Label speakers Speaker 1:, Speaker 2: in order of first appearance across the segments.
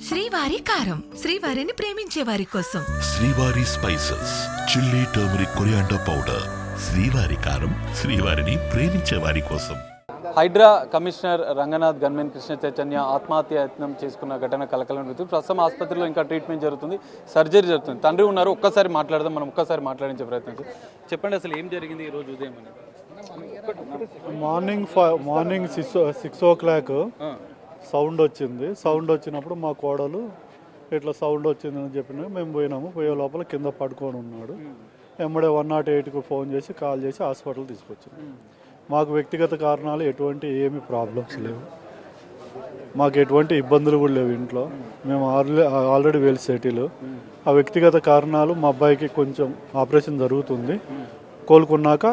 Speaker 1: శ్రీవారి కారం, శ్రీవారిని ప్రేమించే వారి కోసం.
Speaker 2: శ్రీవారి spices, chilli, turmeric, coriander powder. శ్రీవారి కారం, శ్రీవారిని ప్రేమించే వారి కోసం.
Speaker 3: హైడ్రా కమిషనర్ రంగనాథ్ గన్మెన్ కృష్ణ చైతన్య ఆత్మహత్య యత్నం చేసుకున్న ఘటన కలకలం జరుగుతుంది. ప్రస్తుతం ఆసుపత్రిలో ఇంకా ట్రీట్మెంట్ జరుగుతుంది, సర్జరీ జరుగుతుంది. తండ్రి ఉన్నారు, ఒక్కసారి మాట్లాడదాం, మనం ఒక్కసారి మాట్లాడించే ప్రయత్నం. చెప్పండి, అసలు ఏం జరిగింది ఈ రోజు ఉదయం?
Speaker 4: మార్నింగ్ 6 o'clock సౌండ్ వచ్చింది. సౌండ్ వచ్చినప్పుడు మా కోడలు ఇట్లా సౌండ్ వచ్చిందని చెప్పిన మేము పోయినాము. పోయే లోపల కింద పడుకొని ఉన్నాడు. ఎమ్మడే 108కు ఫోన్ చేసి కాల్ చేసి హాస్పిటల్ తీసుకొచ్చాము. మాకు వ్యక్తిగత కారణాలు ఎటువంటి ఏమి ప్రాబ్లమ్స్ లేవు, మాకు ఎటువంటి ఇబ్బందులు కూడా లేవు ఇంట్లో. మేము ఆల్రెడీ వెల్ సెటిల్. ఆ వ్యక్తిగత కారణాలు మా అబ్బాయికి కొంచెం ఆపరేషన్ జరుగుతుంది, కోలుకున్నాక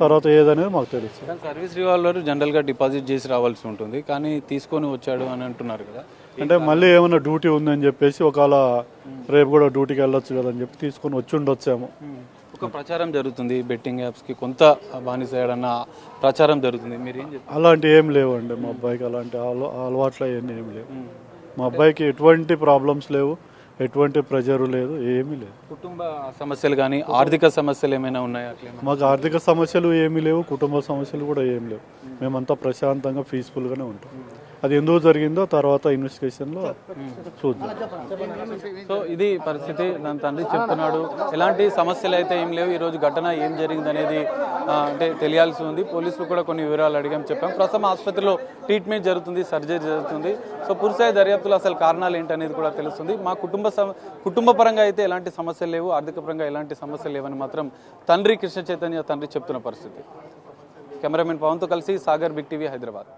Speaker 4: తర్వాత ఏదనేది మాకు తెలుసు.
Speaker 3: సర్వీస్ రివాల్వర్ జనరల్గా డిపాజిట్ చేసి రావాల్సి ఉంటుంది, కానీ తీసుకొని వచ్చాడు అని అంటున్నారు కదా.
Speaker 4: అంటే మళ్ళీ ఏమైనా డ్యూటీ ఉందని చెప్పేసి ఒకవేళ రేపు కూడా డ్యూటీకి వెళ్ళొచ్చు కదా అని చెప్పి తీసుకొని వచ్చి ఉండొచ్చాము.
Speaker 3: ఒక ప్రచారం జరుగుతుంది, బెట్టింగ్ యాప్స్కి కొంత బానిసయ్యాడన్న ప్రచారం జరుగుతుంది, మీరు ఏం చెప్తారు?
Speaker 4: అలాంటి ఏం లేవండి మా అబ్బాయికి, అలాంటి అలవాట్లు అవన్నీ ఏం లేవు. మా అబ్బాయికి ఎటువంటి ప్రాబ్లమ్స్ లేవు, ఎటువంటి ప్రెజర్ లేదు, ఏమీ లేదు.
Speaker 3: కుటుంబ సమస్యలు కానీ ఆర్థిక సమస్యలు ఏమైనా ఉన్నాయా?
Speaker 4: మాకు ఆర్థిక సమస్యలు ఏమీ లేవు, కుటుంబ సమస్యలు కూడా ఏం లేవు. మేమంతా ప్రశాంతంగా పీస్ఫుల్గానే ఉంటాం. అది ఎందుకు జరిగిందో తర్వాత ఇన్వెస్టిగేషన్లో చూద్దాం.
Speaker 3: సో ఇది పరిస్థితి. దాని తండ్రి చెప్తున్నాడు, ఎలాంటి సమస్యలు అయితే ఏం లేవు, ఈరోజు ఘటన ఏం జరిగింది అనేది అంటే తెలియాల్సి ఉంది. పోలీసులు కూడా కొన్ని వివరాలు అడిగాం, చెప్పాం. ప్రస్తుతం ఆసుపత్రిలో ట్రీట్మెంట్ జరుగుతుంది, సర్జరీ జరుగుతుంది. సో పూర్తిస్థాయి దర్యాప్తులో అసలు కారణాలు ఏంటనేది కూడా తెలుస్తుంది. మా కుటుంబ పరంగా అయితే ఎలాంటి సమస్యలు లేవు, ఆర్థిక పరంగా ఎలాంటి సమస్యలు లేవని మాత్రం తండ్రి కృష్ణ చైతన్య తండ్రి చెప్తున్న పరిస్థితి. కెమెరామెన్ పవన్తో కలిసి సాగర్, బిగ్ టీవీ, హైదరాబాద్.